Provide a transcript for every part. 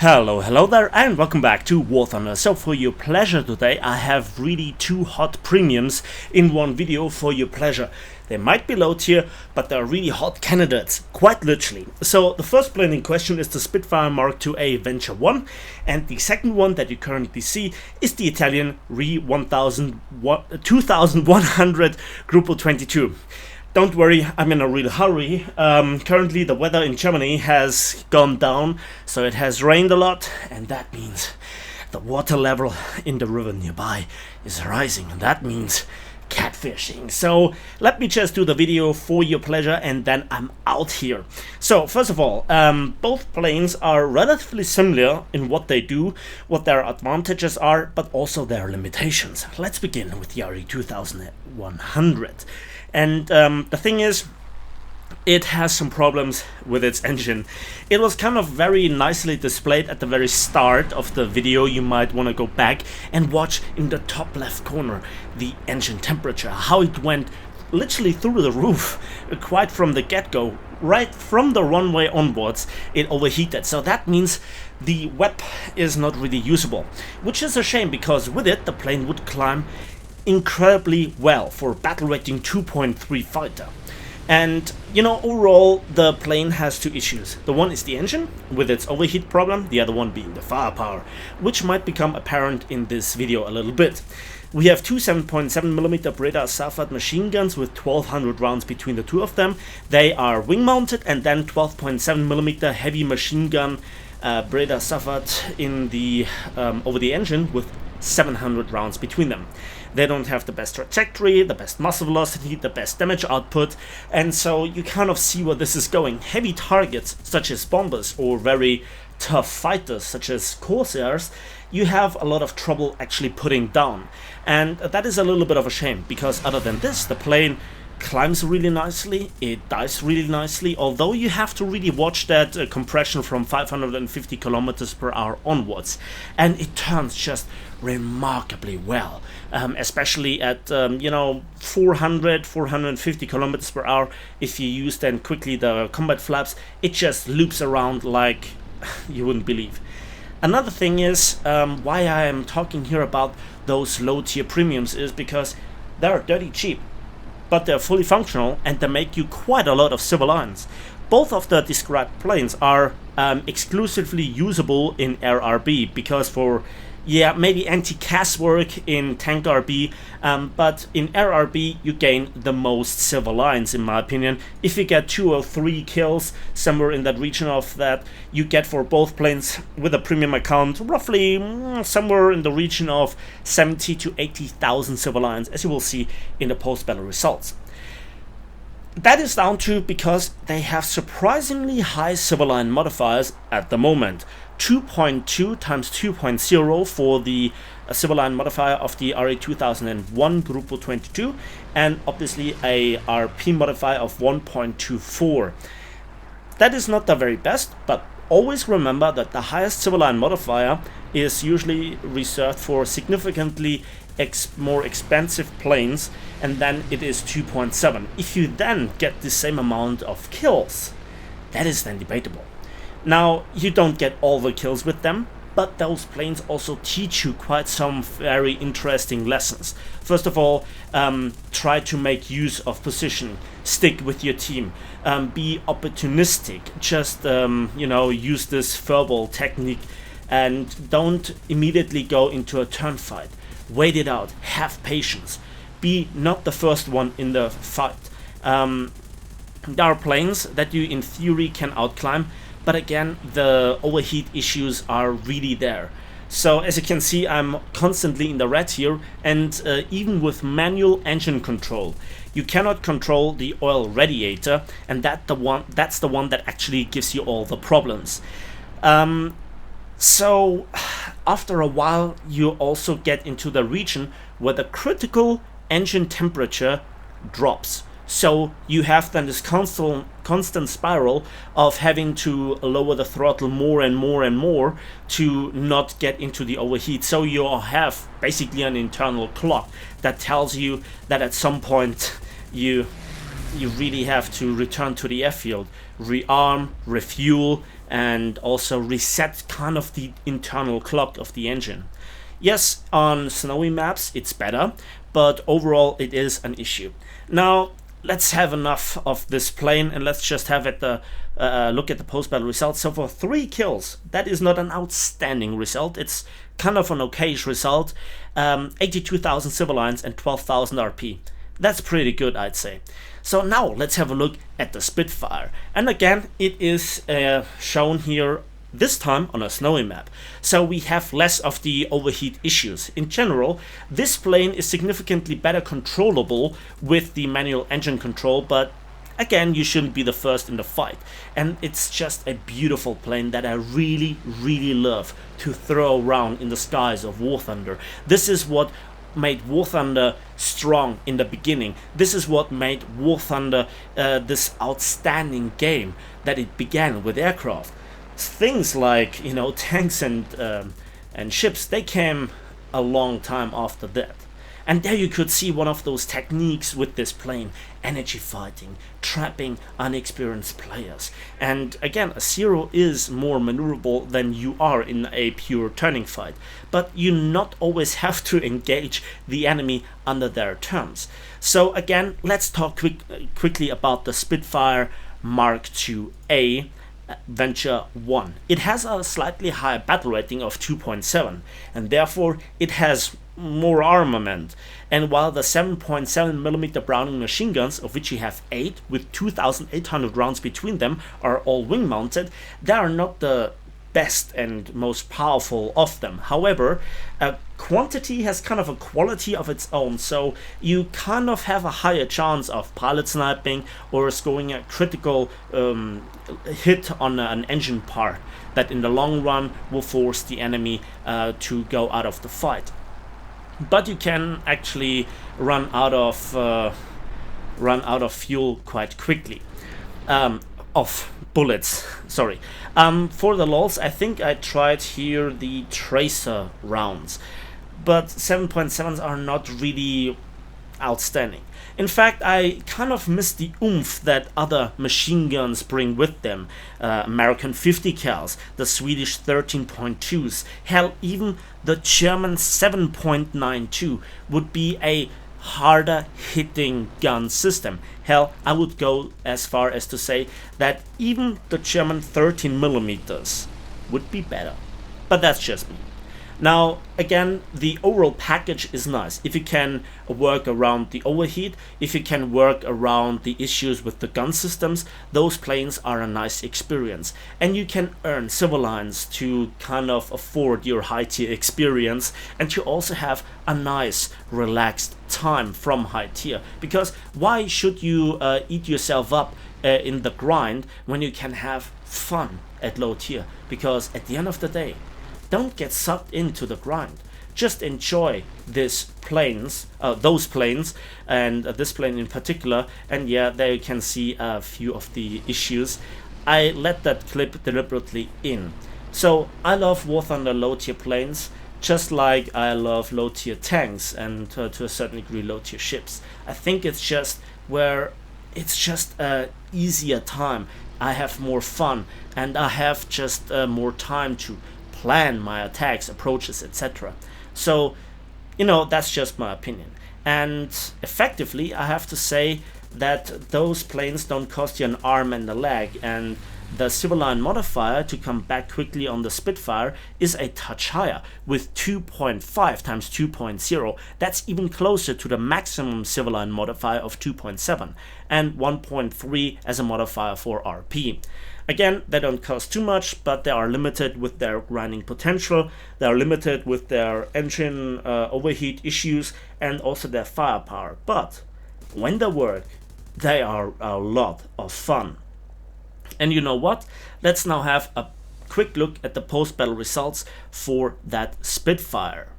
Hello there, and welcome back to War Thunder. So for your pleasure today, I have really two hot premiums in one video for your pleasure. They might be low tier, but they're really hot candidates, quite literally. So the first plane in question is the Spitfire Mark IIa Venture 1, and the second one that you currently see is the Italian Re 2100 Gruppo 22. Don't worry, I'm in a real hurry. Currently the weather in Germany has gone down, so it has rained a lot, and that means the water level in the river nearby is rising, and that means catfishing. So let me just do the video for your pleasure, and then I'm out here. So first of all, both planes are relatively similar in what they do, what their advantages are, but also their limitations. Let's begin with the RE 2100. And the thing is, it has some problems with its engine. It was kind of very nicely displayed at the very start of the video. You might want to go back and watch in the top left corner the engine temperature, how it went literally through the roof, quite from the get-go. Right from the runway onwards, it overheated. So that means the WEP is not really usable, which is a shame, because with it the plane would climb incredibly well for battle rating 2.3 fighter. And you know, overall the plane has two issues. The one is the engine with its overheat problem, the other one being the firepower, which might become apparent in this video a little bit. We have two 7.7mm Breda Safed machine guns with 1200 rounds between the two of them. They are wing mounted, and then 12.7mm heavy machine gun Breda Safed in the over the engine with 700 rounds between them. They don't have the best trajectory, the best muzzle velocity, the best damage output, and so you kind of see where this is going. Heavy targets such as bombers or very tough fighters such as Corsairs, you have a lot of trouble actually putting down, and that is a little bit of a shame, because other than this, the plane climbs really nicely, it dives really nicely, although you have to really watch that compression from 550 kilometers per hour onwards, and it turns just remarkably well, especially at 450 kilometers per hour. If you use then quickly the combat flaps, it just loops around like you wouldn't believe. Another thing is why I am talking here about those low tier premiums is because they're dirty cheap, but they're fully functional, and they make you quite a lot of civil lines. Both of the described planes are exclusively usable in RRB, because for maybe anti-CAS work in tank RB, but in RRB you gain the most civil lines, in my opinion. If you get 2 or 3 kills, somewhere in that region of that, you get for both planes with a premium account roughly somewhere in the region of 70 to 80,000 civil lines, as you will see in the post-battle results. That is down to because they have surprisingly high civil line modifiers at the moment. 2.2 times 2.0 for the civil line modifier of the RE 2001 Gruppo 22, and obviously a RP modifier of 1.24. That is not the very best, but always remember that the highest civil line modifier is usually reserved for significantly more expensive planes, and then it is 2.7. If you then get the same amount of kills, that is then debatable. Now, you don't get all the kills with them, but those planes also teach you quite some very interesting lessons. First of all, try to make use of position, stick with your team, be opportunistic, just use this furball technique, and don't immediately go into a turn fight. Wait it out, have patience, be not the first one in the fight. There are planes that you in theory can outclimb, but again, the overheat issues are really there. So as you can see, I'm constantly in the red here, and even with manual engine control, you cannot control the oil radiator, and that's the one that actually gives you all the problems. So after a while, you also get into the region where the critical engine temperature drops. So you have then this constant spiral of having to lower the throttle more and more and more to not get into the overheat. So you have basically an internal clock that tells you that at some point you you really have to return to the airfield, rearm, refuel, and also reset kind of the internal clock of the engine. Yes, on snowy maps it's better, but overall it is an issue. Now let's have enough of this plane and let's just have look at the post-battle results. So for 3 kills, that is not an outstanding result. It's kind of an okayish result. 82,000 civilians and 12,000 RP. That's pretty good, I'd say. So now let's have a look at the Spitfire. And again, it is shown here this time on a snowy map. So we have less of the overheat issues. In general, this plane is significantly better controllable with the manual engine control, but again, you shouldn't be the first in the fight. And it's just a beautiful plane that I really, really love to throw around in the skies of War Thunder. This is what made War Thunder strong in the beginning. This is what made War Thunder this outstanding game that it began with aircraft. Things like, you know, tanks and ships, they came a long time after that. And there you could see one of those techniques with this plane: energy fighting, trapping unexperienced players. And again, a Zero is more maneuverable than you are in a pure turning fight, but you not always have to engage the enemy under their terms. So again, let's talk quickly about the Spitfire Mark II-A Venture 1. It has a slightly higher battle rating of 2.7, and therefore it has more armament. And while the 7.7mm Browning machine guns, of which you have 8 with 2,800 rounds between them, are all wing mounted, they are not the best and most powerful of them. However, quantity has kind of a quality of its own, so you kind of have a higher chance of pilot sniping or scoring a critical hit on an engine part that in the long run will force the enemy to go out of the fight. But you can actually run out of fuel quite quickly. Of bullets, sorry. For the lols, I think I tried here the tracer rounds, but 7.7s are not really outstanding. In fact, I kind of miss the oomph that other machine guns bring with them. American 50 cals, the Swedish 13.2s, hell, even the German 7.92 would be a harder hitting gun system. Hell, I would go as far as to say that even the German 13mm would be better. But that's just me. Now, again, the overall package is nice. If you can work around the overheat, if you can work around the issues with the gun systems, those planes are a nice experience. And you can earn civilians to kind of afford your high tier experience, and you also have a nice relaxed time from high tier. Because why should you eat yourself up in the grind when you can have fun at low tier? Because at the end of the day, don't get sucked into the grind. Just enjoy those planes, and this plane in particular. And yeah, there you can see a few of the issues. I let that clip deliberately in. So I love War Thunder low tier planes, just like I love low tier tanks and to a certain degree low tier ships. I think it's just where it's just a easier time. I have more fun and I have just more time to plan my attacks, approaches, etc. So, you know, that's just my opinion. And effectively, I have to say that those planes don't cost you an arm and a leg, and the Civilian modifier, to come back quickly on the Spitfire, is a touch higher with 2.5 times 2.0. That's even closer to the maximum Civilian modifier of 2.7, and 1.3 as a modifier for RP. Again, they don't cost too much, but they are limited with their grinding potential, they are limited with their engine overheat issues, and also their firepower. But when they work, they are a lot of fun. And you know what? Let's now have a quick look at the post-battle results for that Spitfire.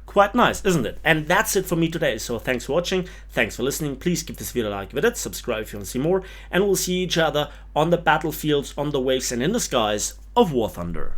Quite nice, isn't it? And that's it for me today. So thanks for watching, thanks for listening. Please give this video a like with it, subscribe if you want to see more, and we'll see each other on the battlefields, on the waves, and in the skies of War Thunder.